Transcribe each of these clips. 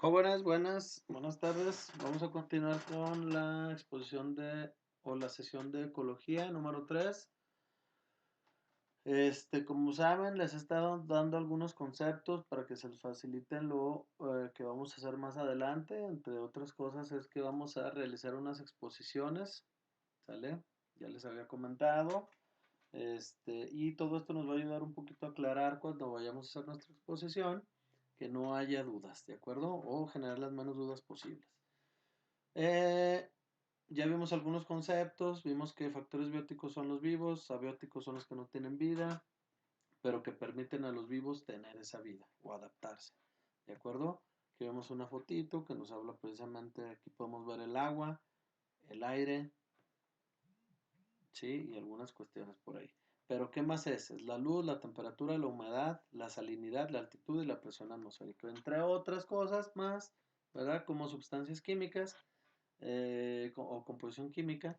Jóvenes, buenas tardes. Vamos a continuar con la exposición o la sesión de ecología número 3. Como saben, les he estado dando algunos conceptos para que se les faciliten lo que vamos a hacer más adelante. Entre otras cosas es que vamos a realizar unas exposiciones, ¿sale? Ya les había comentado. Y todo esto nos va a ayudar un poquito a aclarar cuando vayamos a hacer nuestra exposición, que no haya dudas, ¿de acuerdo? O generar las menos dudas posibles. Eh, ya vimos algunos conceptos, vimos que factores bióticos son los vivos, abióticos son los que no tienen vida, pero que permiten a los vivos tener esa vida o adaptarse, ¿de acuerdo? Aquí vemos una fotito que nos habla precisamente, aquí podemos ver el agua, el aire, ¿sí? Y algunas cuestiones por ahí. Pero ¿qué más es? Es la luz, la temperatura, la humedad, la salinidad, la altitud y la presión atmosférica, entre otras cosas más, ¿verdad? Como sustancias químicas o composición química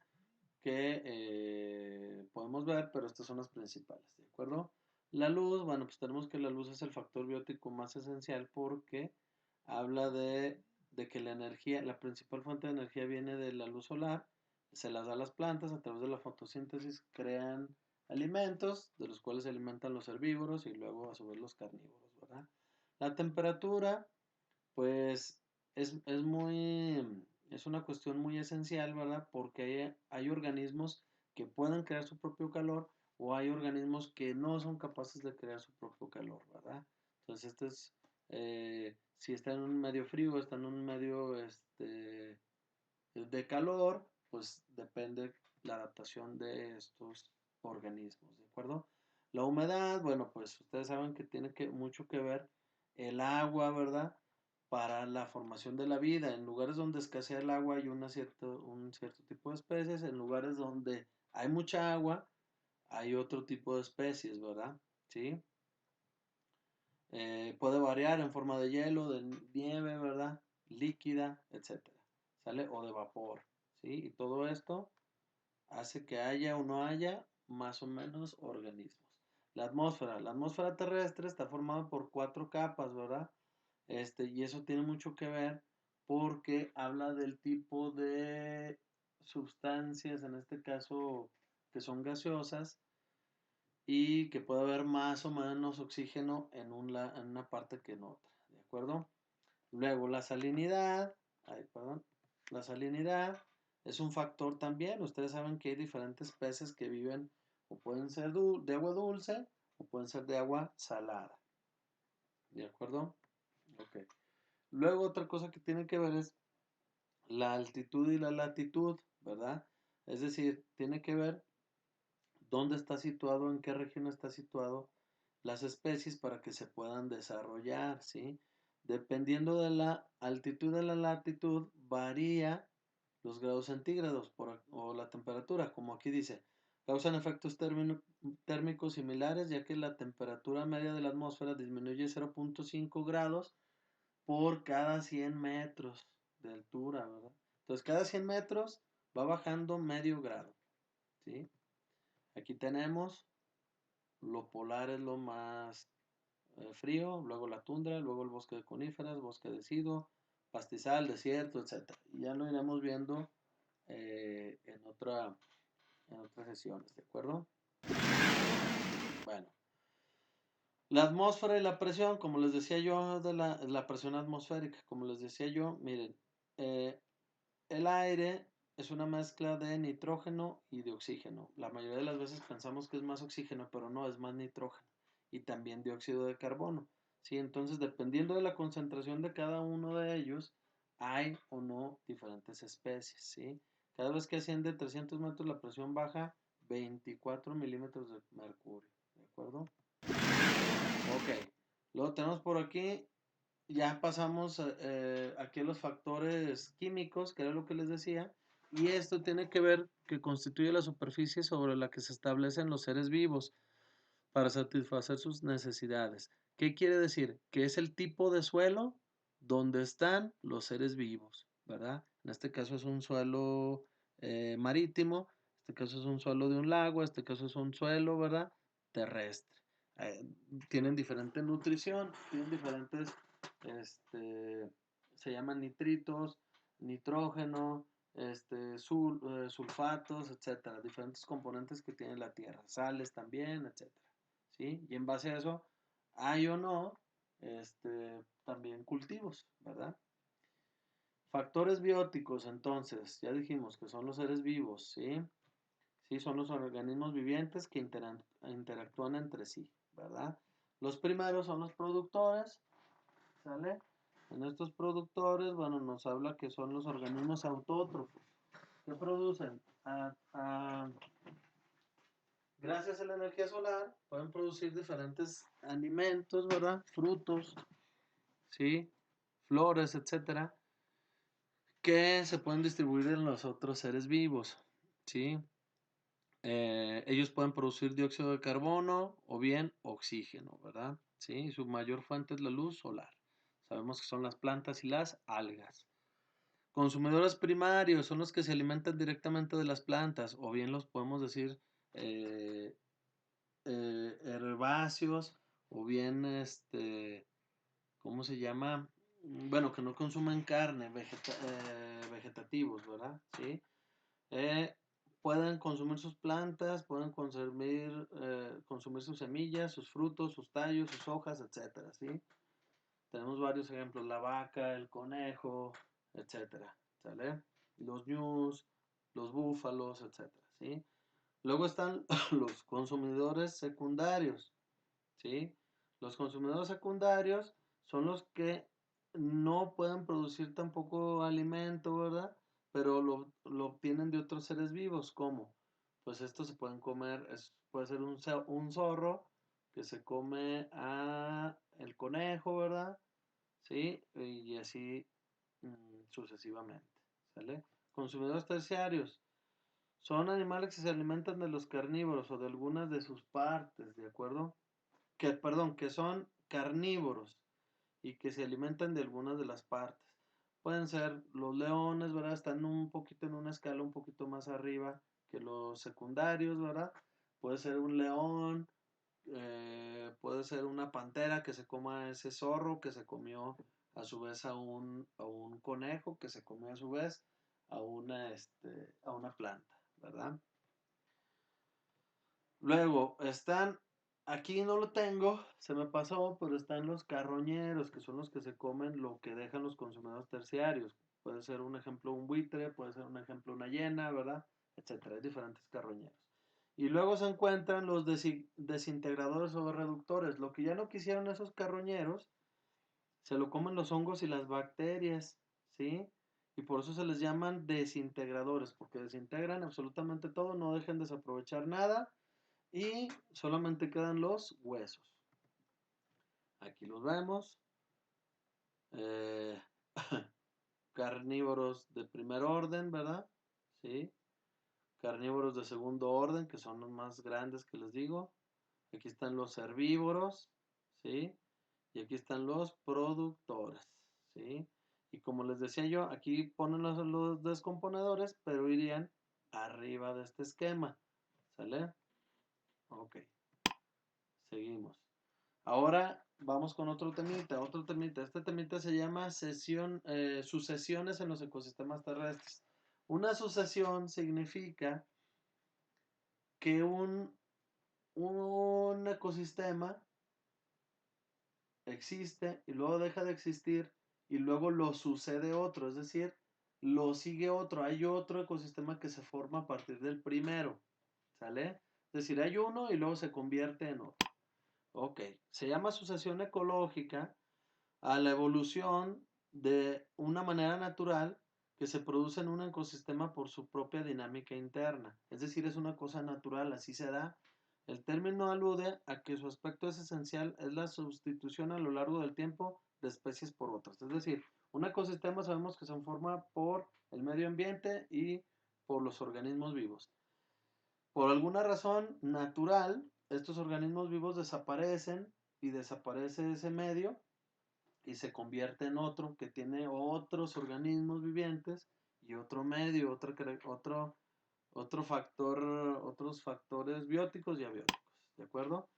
que podemos ver, pero estas son las principales, ¿de acuerdo? La luz, bueno, pues tenemos que la luz es el factor biótico más esencial porque habla de que la energía, la principal fuente de energía viene de la luz solar, se las da a las plantas, a través de la fotosíntesis crean alimentos, de los cuales se alimentan los herbívoros y luego a su vez los carnívoros, ¿verdad? La temperatura, pues es una cuestión muy esencial, ¿verdad? Porque hay organismos que pueden crear su propio calor o hay organismos que no son capaces de crear su propio calor, ¿verdad? Entonces, si está en un medio frío, está en un medio de calor, pues depende la adaptación de estos organismos, ¿de acuerdo? La humedad, bueno, pues ustedes saben que tiene mucho que ver el agua, ¿verdad? Para la formación de la vida. En lugares donde escasea el agua hay un cierto tipo de especies. En lugares donde hay mucha agua hay otro tipo de especies, ¿verdad? ¿Sí? Puede variar en forma de hielo, de nieve, ¿verdad? Líquida, etcétera. ¿Sale? O de vapor, ¿sí? Y todo esto hace que haya o no haya más o menos organismos. La atmósfera terrestre está formada por 4 capas, ¿verdad? Y eso tiene mucho que ver porque habla del tipo de sustancias, en este caso, que son gaseosas y que puede haber más o menos oxígeno en una parte que en otra, ¿de acuerdo? Luego la salinidad, la salinidad es un factor también. Ustedes saben que hay diferentes peces que viven o pueden ser de agua dulce o pueden ser de agua salada, ¿de acuerdo? Ok. Luego otra cosa que tiene que ver es la altitud y la latitud, ¿verdad? Es decir, tiene que ver dónde está situado, en qué región está situado las especies para que se puedan desarrollar, ¿sí? Dependiendo de la altitud de la latitud, varía los grados centígrados o la temperatura, como aquí dice. Causan efectos térmicos similares, ya que la temperatura media de la atmósfera disminuye 0.5 grados por cada 100 metros de altura, ¿verdad? Entonces, cada 100 metros va bajando medio grado, ¿sí? Aquí tenemos lo polar es lo más frío, luego la tundra, luego el bosque de coníferas, bosque deciduo, pastizal, desierto, etcétera. Y ya lo iremos viendo eh, en, otra, en otras sesiones, ¿de acuerdo? Bueno, la atmósfera y la presión, como les decía yo, de la presión atmosférica, como les decía yo, miren, eh, el aire es una mezcla de nitrógeno y de oxígeno. La mayoría de las veces pensamos que es más oxígeno, pero no, es más nitrógeno. Y también dióxido de carbono. ¿Sí? Entonces, dependiendo de la concentración de cada uno de ellos, hay o no diferentes especies. ¿Sí? Cada vez que asciende 300 metros, la presión baja 24 milímetros de mercurio. ¿De acuerdo? Ok. Luego tenemos por aquí, ya pasamos aquí a los factores químicos, que era lo que les decía, y esto tiene que ver que constituye la superficie sobre la que se establecen los seres vivos para satisfacer sus necesidades. ¿Qué quiere decir? Que es el tipo de suelo donde están los seres vivos, ¿verdad? En este caso es un suelo marítimo, en este caso es un suelo de un lago, en este caso es un suelo, ¿verdad? Terrestre. Tienen diferente nutrición, tienen diferentes este, se llaman nitritos, nitrógeno, sulfatos, etcétera, diferentes componentes que tiene la tierra, sales también, etcétera, ¿sí? Y en base a eso, hay o no, también cultivos, ¿verdad? Factores bióticos, entonces, ya dijimos que son los seres vivos, ¿sí? Sí, son los organismos vivientes que interactúan entre sí, ¿verdad? Los primeros son los productores, ¿sale? En estos productores, bueno, nos habla que son los organismos autótrofos. ¿Qué producen? Gracias a la energía solar, pueden producir diferentes alimentos, ¿verdad? Frutos, ¿sí? Flores, etcétera, que se pueden distribuir en los otros seres vivos, ¿sí? Ellos pueden producir dióxido de carbono o bien oxígeno, ¿verdad? ¿Sí? Y su mayor fuente es la luz solar. Sabemos que son las plantas y las algas. Consumidores primarios son los que se alimentan directamente de las plantas, o bien los podemos decir eh, herbáceos, o bien, ¿cómo se llama? Bueno, que no consumen carne, vegetativos, ¿verdad? ¿Sí? Eh, Pueden consumir sus plantas, pueden consumir sus semillas, sus frutos, sus tallos, sus hojas, etcétera, ¿sí? Tenemos varios ejemplos, la vaca, el conejo, etcétera, ¿sale? Los ñus, los búfalos, etcétera, ¿sí? Luego están los consumidores secundarios, ¿sí? Los consumidores secundarios son los que no pueden producir tampoco alimento, ¿verdad? Pero lo obtienen de otros seres vivos. ¿Cómo? Pues estos se pueden comer, puede ser un zorro que se come a el conejo, ¿verdad? ¿Sí? Y así sucesivamente, ¿sale? Consumidores terciarios. Son animales que se alimentan de los carnívoros o de algunas de sus partes, ¿de acuerdo? Que son carnívoros y que se alimentan de algunas de las partes. Pueden ser los leones, ¿verdad? Están un poquito en una escala un poquito más arriba que los secundarios, ¿verdad? Puede ser un león, puede ser una pantera que se coma ese zorro que se comió a su vez a un conejo que se comió a su vez a una planta, ¿verdad? Luego están, aquí no lo tengo, se me pasó, pero están los carroñeros, que son los que se comen lo que dejan los consumidores terciarios. Puede ser un ejemplo un buitre, puede ser un ejemplo una hiena, ¿verdad? Etcétera, hay diferentes carroñeros. Y luego se encuentran los desintegradores o reductores. Lo que ya no quisieron esos carroñeros, se lo comen los hongos y las bacterias, ¿sí? Y por eso se les llaman desintegradores, porque desintegran absolutamente todo, no dejan desaprovechar nada y solamente quedan los huesos. Aquí los vemos. Eh, Carnívoros de primer orden, ¿verdad? Sí. Carnívoros de segundo orden, que son los más grandes que les digo. Aquí están los herbívoros, ¿sí? Y aquí están los productores, ¿sí? Y como les decía yo, aquí ponen los descomponedores, pero irían arriba de este esquema, ¿sale? Ok, seguimos. Ahora vamos con otro temita, otro temita. Este temita se llama sucesiones en los ecosistemas terrestres. Una sucesión significa que un ecosistema existe y luego deja de existir y luego lo sucede otro, es decir, lo sigue otro. Hay otro ecosistema que se forma a partir del primero, ¿sale? Es decir, hay uno y luego se convierte en otro. Ok, se llama sucesión ecológica a la evolución de una manera natural que se produce en un ecosistema por su propia dinámica interna. Es decir, es una cosa natural, así se da. El término alude a que su aspecto es esencial, es la sustitución a lo largo del tiempo de especies por otras. Es decir, un ecosistema sabemos que se forma por el medio ambiente y por los organismos vivos. Por alguna razón natural, estos organismos vivos desaparecen y desaparece ese medio y se convierte en otro que tiene otros organismos vivientes y otro medio, otro factor, otros factores bióticos y abióticos, ¿de acuerdo?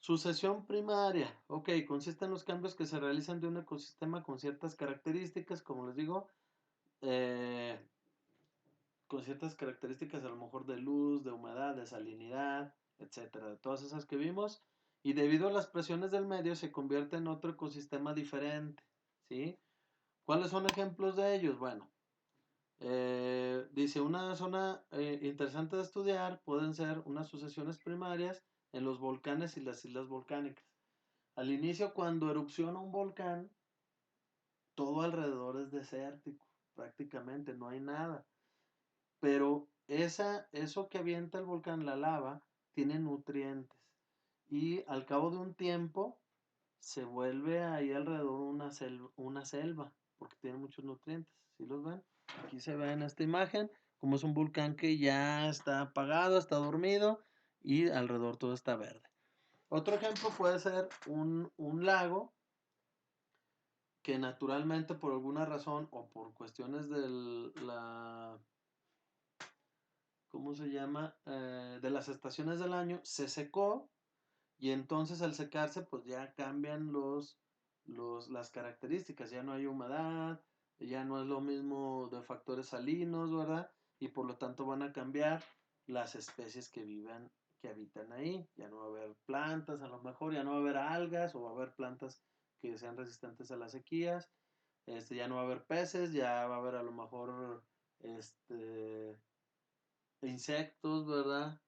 Sucesión primaria. Ok, consiste en los cambios que se realizan de un ecosistema con ciertas características, como les digo, eh, con ciertas características a lo mejor de luz, de humedad, de salinidad, etcétera, de todas esas que vimos, y debido a las presiones del medio se convierte en otro ecosistema diferente, ¿sí? ¿Cuáles son ejemplos de ellos? Bueno, dice una zona interesante de estudiar pueden ser unas sucesiones primarias en los volcanes y las islas volcánicas. Al inicio, cuando erupciona un volcán, todo alrededor es desértico, prácticamente no hay nada. Pero eso que avienta el volcán, la lava, tiene nutrientes. Y al cabo de un tiempo se vuelve ahí alrededor una selva, porque tiene muchos nutrientes. ¿Sí los ven? Aquí se ve en esta imagen, como es un volcán que ya está apagado, está dormido y alrededor todo está verde. Otro ejemplo puede ser un lago que naturalmente por alguna razón o por cuestiones de la ¿cómo se llama? De las estaciones del año, se secó y entonces al secarse pues ya cambian las características, ya no hay humedad, ya no es lo mismo de factores salinos, ¿verdad? Y por lo tanto van a cambiar las especies que viven, que habitan ahí, ya no va a haber plantas, a lo mejor ya no va a haber algas o va a haber plantas que sean resistentes a las sequías, ya no va a haber peces, ya va a haber a lo mejor este insectos, ¿verdad?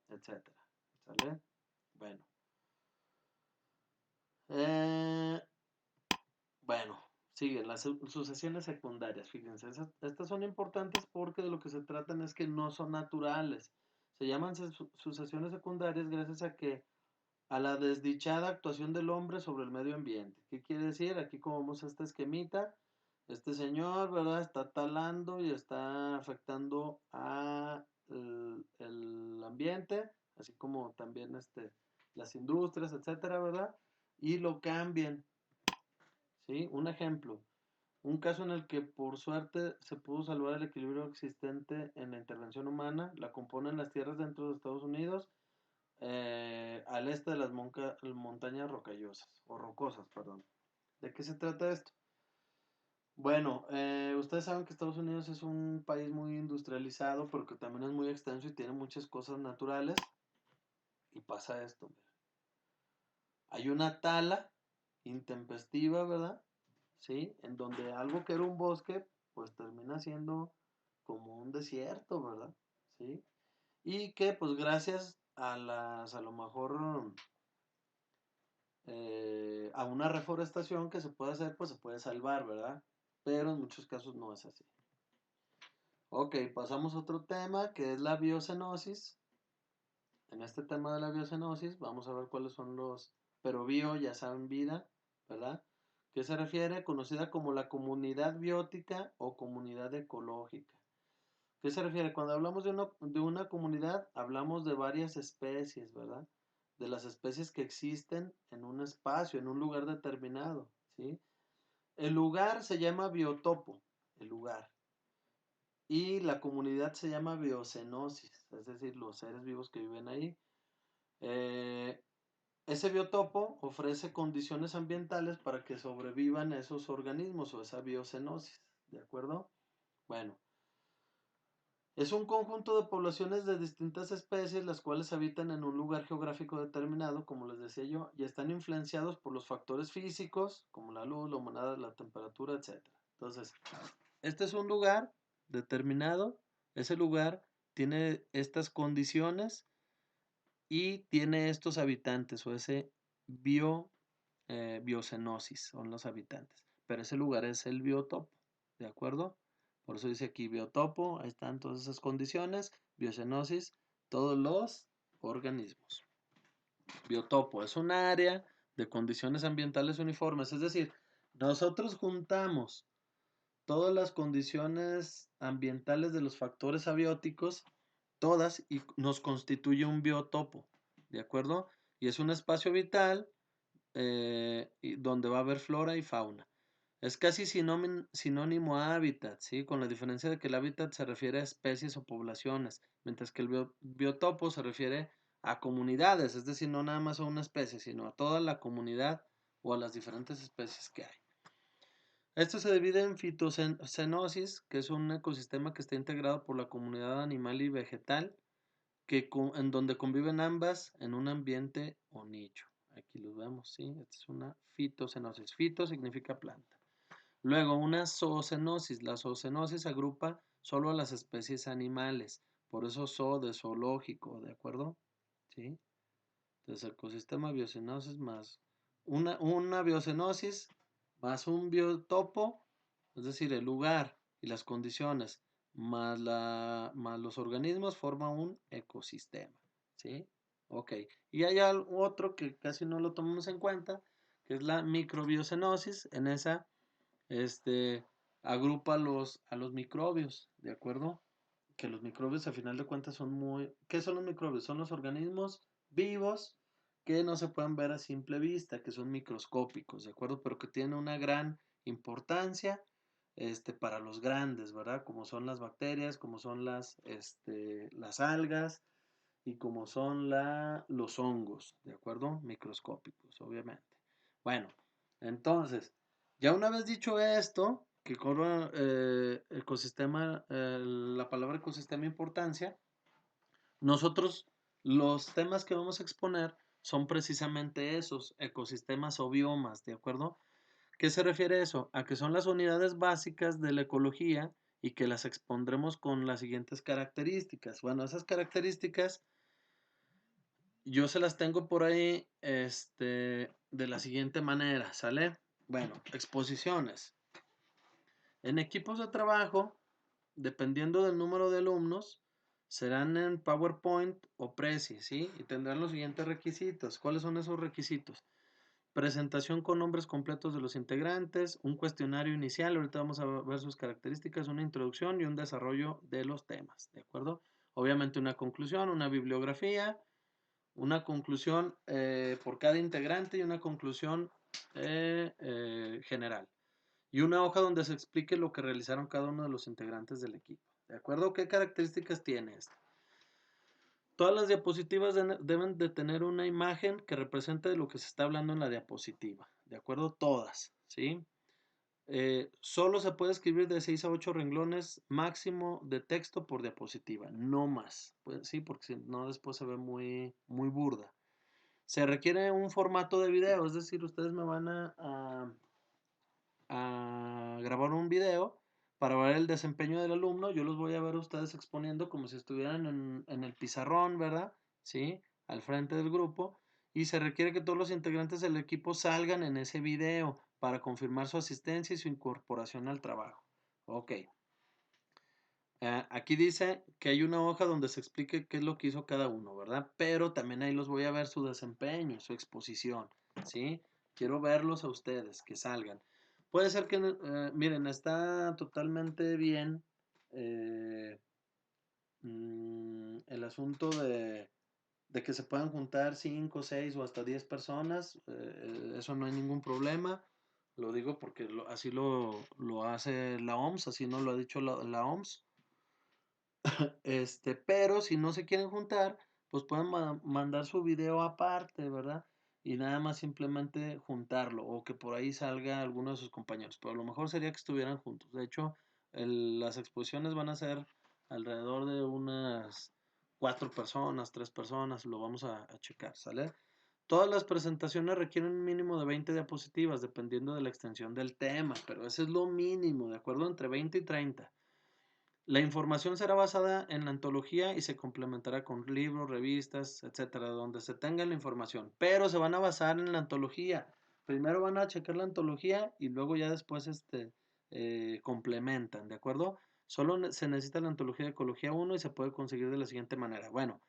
Etcétera. ¿Sale? Bueno. Eh, bueno, siguen las sucesiones secundarias. Fíjense, estas son importantes porque de lo que se tratan es que no son naturales. Se llaman sucesiones secundarias gracias a la desdichada actuación del hombre sobre el medio ambiente. ¿Qué quiere decir? Aquí como vemos este esquemita, este señor, ¿verdad? Está talando y está afectando a el ambiente, así como también las industrias, etcétera, ¿verdad? Y lo cambian, ¿sí? Un ejemplo, un caso en el que por suerte se pudo salvar el equilibrio existente en la intervención humana, la componen las tierras dentro de Estados Unidos al este de las montañas rocallosas, o rocosas, perdón. ¿De qué se trata esto? Bueno, ustedes saben que Estados Unidos es un país muy industrializado, pero que también es muy extenso y tiene muchas cosas naturales. Y pasa esto, mira. Hay una tala intempestiva, ¿verdad? Sí, en donde algo que era un bosque, pues termina siendo como un desierto, ¿verdad? Sí. Y que pues gracias a lo mejor a una reforestación que se puede hacer, pues se puede salvar, ¿verdad? Pero en muchos casos no es así. Ok, pasamos a otro tema que es la biocenosis. En este tema de la biocenosis vamos a ver cuáles son pero bio ya saben vida, ¿verdad? ¿Qué se refiere? Conocida como la comunidad biótica o comunidad ecológica. ¿Qué se refiere? Cuando hablamos de una comunidad, hablamos de varias especies, ¿verdad? De las especies que existen en un espacio, en un lugar determinado, ¿sí? El lugar se llama biotopo, el lugar. Y la comunidad se llama biocenosis, es decir, los seres vivos que viven ahí. Eh, Ese biotopo ofrece condiciones ambientales para que sobrevivan esos organismos o esa biocenosis, ¿de acuerdo? Bueno, es un conjunto de poblaciones de distintas especies, las cuales habitan en un lugar geográfico determinado, como les decía yo, y están influenciados por los factores físicos, como la luz, la humedad, la temperatura, etcétera. Entonces, este es un lugar determinado, ese lugar tiene estas condiciones y tiene estos habitantes o ese bio, biocenosis son los habitantes, pero ese lugar es el biotopo, ¿de acuerdo? Por eso dice aquí biotopo, ahí están todas esas condiciones, biocenosis, todos los organismos. Biotopo es un área de condiciones ambientales uniformes, es decir, nosotros juntamos todas las condiciones ambientales de los factores abióticos, todas, y nos constituye un biotopo, ¿de acuerdo? Y es un espacio vital donde va a haber flora y fauna. Es casi sinónimo a hábitat, ¿sí? Con la diferencia de que el hábitat se refiere a especies o poblaciones, mientras que el biotopo se refiere a comunidades, es decir, no nada más a una especie, sino a toda la comunidad o a las diferentes especies que hay. Esto se divide en fitocenosis, que es un ecosistema que está integrado por la comunidad animal y vegetal, en donde conviven ambas en un ambiente o nicho. Aquí los vemos, ¿sí? Esta es una fitocenosis. Fito significa planta. Luego, una zoocenosis. La zoocenosis agrupa solo a las especies animales. Por eso zoo de zoológico, ¿de acuerdo? ¿Sí? Entonces, ecosistema biocenosis más una biocenosis más un biotopo, es decir, el lugar y las condiciones, más los organismos forman un ecosistema. ¿Sí? Ok. Y hay otro que casi no lo tomamos en cuenta, que es la microbiocenosis. En esa, agrupa a los microbios, ¿de acuerdo? Que los microbios a final de cuentas son muy... ¿Qué son los microbios? Son los organismos vivos que no se pueden ver a simple vista, que son microscópicos, ¿de acuerdo? Pero que tienen una gran importancia para los grandes, ¿verdad? Como son las bacterias, como son las algas y como son los hongos, ¿de acuerdo? Microscópicos, obviamente. Bueno, entonces, ya una vez dicho esto, que cobra ecosistema, la palabra ecosistema importancia, nosotros los temas que vamos a exponer son precisamente esos, ecosistemas o biomas, ¿de acuerdo? ¿Qué se refiere a eso? A que son las unidades básicas de la ecología y que las expondremos con las siguientes características. Bueno, esas características yo se las tengo por ahí, de la siguiente manera, ¿sale? Bueno, exposiciones. En equipos de trabajo, dependiendo del número de alumnos, serán en PowerPoint o Prezi, ¿sí? Y tendrán los siguientes requisitos. ¿Cuáles son esos requisitos? Presentación con nombres completos de los integrantes, un cuestionario inicial, ahorita vamos a ver sus características, una introducción y un desarrollo de los temas, ¿de acuerdo? Obviamente una conclusión, una bibliografía, una conclusión por cada integrante y una conclusión general. Y una hoja donde se explique lo que realizaron cada uno de los integrantes del equipo. ¿De acuerdo? ¿Qué características tiene esto? Todas las diapositivas deben de tener una imagen que represente lo que se está hablando en la diapositiva. ¿De acuerdo? Todas. ¿Sí? Solo se puede escribir de 6 a 8 renglones máximo de texto por diapositiva. No más. Pues, sí, porque si no después se ve muy, muy burda. Se requiere un formato de video, es decir, ustedes me van a grabar un video para ver el desempeño del alumno. Yo los voy a ver a ustedes exponiendo como si estuvieran en el pizarrón, ¿verdad? ¿Sí? Al frente del grupo. Y se requiere que todos los integrantes del equipo salgan en ese video para confirmar su asistencia y su incorporación al trabajo. Ok. Aquí dice que hay una hoja donde se explique qué es lo que hizo cada uno, ¿verdad? Pero también ahí los voy a ver su desempeño, su exposición, ¿sí? Quiero verlos a ustedes, que salgan. Puede ser que, miren, está totalmente bien el asunto de que se puedan juntar 5, 6 o hasta 10 personas. Eso no hay ningún problema. Lo digo porque así lo hace la OMS, así nos lo ha dicho la OMS. Pero si no se quieren juntar, pues pueden mandar su video aparte, ¿verdad? Y nada más simplemente juntarlo o que por ahí salga alguno de sus compañeros. Pero lo mejor sería que estuvieran juntos. De hecho, las exposiciones van a ser alrededor de unas 4 personas, 3 personas, lo vamos a checar, ¿sale? Todas las presentaciones requieren un mínimo de 20 diapositivas, dependiendo de la extensión del tema, pero ese es lo mínimo, ¿de acuerdo? Entre 20 y 30. La información será basada en la antología y se complementará con libros, revistas, etcétera, donde se tenga la información, pero se van a basar en la antología. Primero van a checar la antología y luego ya después complementan, ¿de acuerdo? Solo se necesita la antología de Ecología 1 y se puede conseguir de la siguiente manera. Bueno,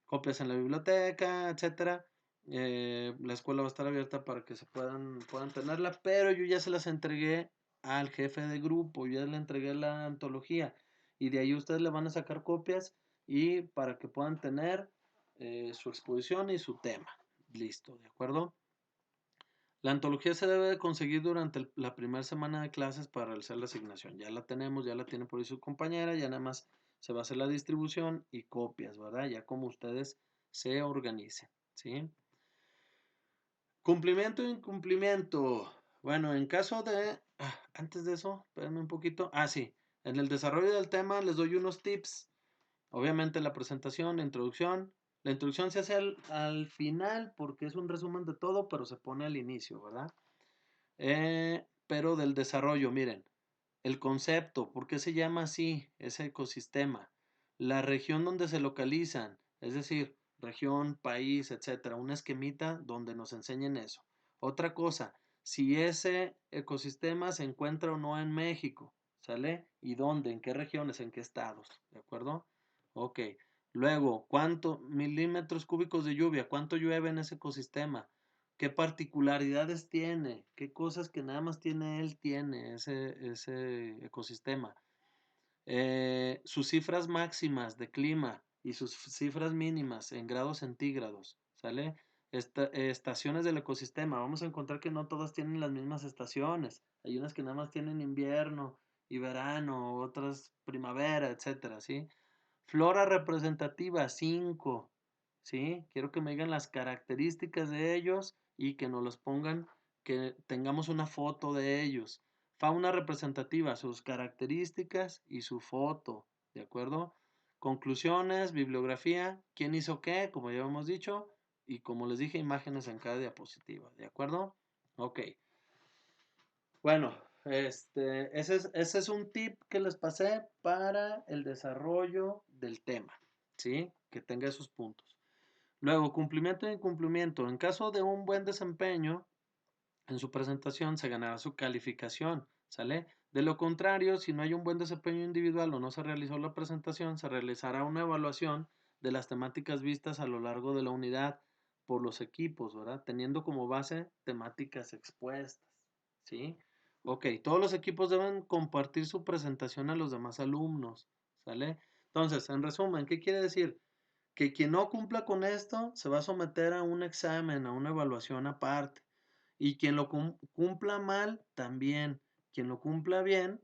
copias en la biblioteca, etcétera. La escuela va a estar abierta para que puedan tenerla, pero yo ya se las entregué al jefe de grupo, yo ya le entregué la antología y de ahí ustedes le van a sacar copias y para que puedan tener su exposición y su tema. Listo, ¿de acuerdo? La antología se debe de conseguir durante la primera semana de clases para realizar la asignación. Ya la tenemos, ya la tiene por ahí su compañera, ya nada más se va a hacer la distribución y copias, ¿verdad? Ya como ustedes se organicen, ¿sí? Cumplimiento e incumplimiento. Bueno, en caso de... antes de eso, espérenme un poquito. Sí. En el desarrollo del tema les doy unos tips. Obviamente la presentación, la introducción. La introducción se hace al final porque es un resumen de todo, pero se pone al inicio, ¿verdad? Pero del desarrollo, miren. El concepto, ¿por qué se llama así ese ecosistema? La región donde se localizan, es decir, región, país, etcétera, un esquemita donde nos enseñen eso. Otra cosa, si ese ecosistema se encuentra o no en México, ¿sale? ¿Y dónde? ¿En qué regiones? ¿En qué estados? ¿De acuerdo? Ok. Luego, ¿cuánto milímetros cúbicos de lluvia? ¿Cuánto llueve en ese ecosistema? ¿Qué particularidades tiene? ¿Qué cosas que nada más tiene él tiene ese ecosistema? Sus cifras máximas de clima y sus cifras mínimas en grados centígrados, ¿sale? Estaciones del ecosistema. Vamos a encontrar que no todas tienen las mismas estaciones. Hay unas que nada más tienen invierno y verano, otras primavera, etcétera, ¿sí? Flora representativa, 5. ¿Sí? Quiero que me digan las características de ellos y que nos los pongan, que tengamos una foto de ellos. Fauna representativa, sus características y su foto, ¿de acuerdo? Conclusiones, bibliografía, quién hizo qué, como ya hemos dicho, y como les dije, imágenes en cada diapositiva, ¿de acuerdo? Ok. Bueno, ese es un tip que les pasé para el desarrollo del tema, ¿sí? Que tenga esos puntos. Luego, cumplimiento e incumplimiento. En caso de un buen desempeño en su presentación, se ganará su calificación, ¿sale? De lo contrario, si no hay un buen desempeño individual o no se realizó la presentación, se realizará una evaluación de las temáticas vistas a lo largo de la unidad por los equipos, ¿verdad? Teniendo como base temáticas expuestas, ¿sí? Ok, todos los equipos deben compartir su presentación a los demás alumnos, ¿sale? Entonces, en resumen, ¿qué quiere decir? Que quien no cumpla con esto se va a someter a un examen, a una evaluación aparte. Y quien lo cumpla mal, también. Quien lo cumpla bien,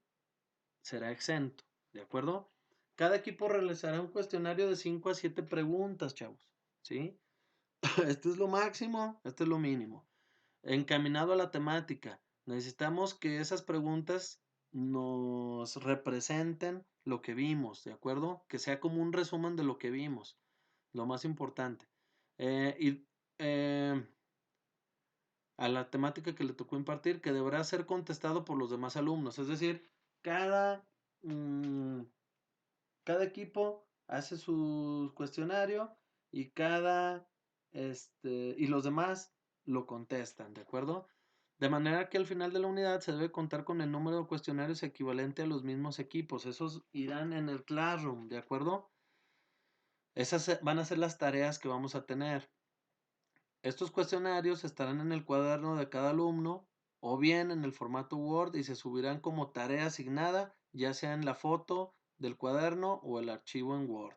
será exento. ¿De acuerdo? Cada equipo realizará un cuestionario de 5 a 7 preguntas, chavos. ¿Sí? Esto es lo máximo, esto es lo mínimo. Encaminado a la temática. Necesitamos que esas preguntas nos representen lo que vimos, ¿de acuerdo? Que sea como un resumen de lo que vimos, lo más importante. Y a la temática que le tocó impartir, que deberá ser contestado por los demás alumnos. Es decir, cada, mm, cada equipo hace su cuestionario y y los demás lo contestan, ¿de acuerdo? De manera que al final de la unidad se debe contar con el número de cuestionarios equivalente a los mismos equipos. Esos irán en el Classroom, ¿de acuerdo? Esas van a ser las tareas que vamos a tener. Estos cuestionarios estarán en el cuaderno de cada alumno o bien en el formato Word y se subirán como tarea asignada, ya sea en la foto del cuaderno o el archivo en Word,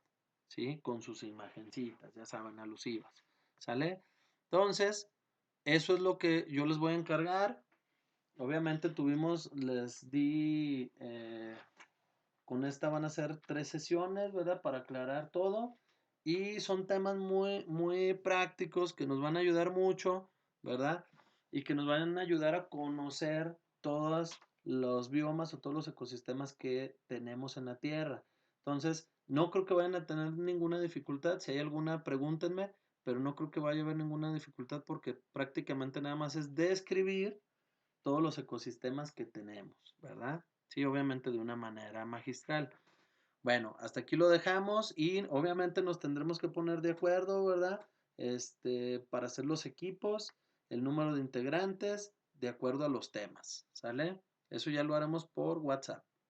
¿sí? Con sus imagencitas, ya saben, alusivas, ¿sale? Entonces, eso es lo que yo les voy a encargar. Obviamente les di, con esta van a ser 3 sesiones, ¿verdad? Para aclarar todo. Y son temas muy, muy prácticos que nos van a ayudar mucho, ¿verdad? Y que nos van a ayudar a conocer todos los biomas o todos los ecosistemas que tenemos en la Tierra. Entonces, no creo que vayan a tener ninguna dificultad. Si hay alguna, pregúntenme, pero no creo que vaya a haber ninguna dificultad porque prácticamente nada más es describir todos los ecosistemas que tenemos, ¿verdad? Sí, obviamente de una manera magistral. Bueno, hasta aquí lo dejamos y obviamente nos tendremos que poner de acuerdo, ¿verdad? Para hacer los equipos, el número de integrantes, de acuerdo a los temas, ¿sale? Eso ya lo haremos por WhatsApp.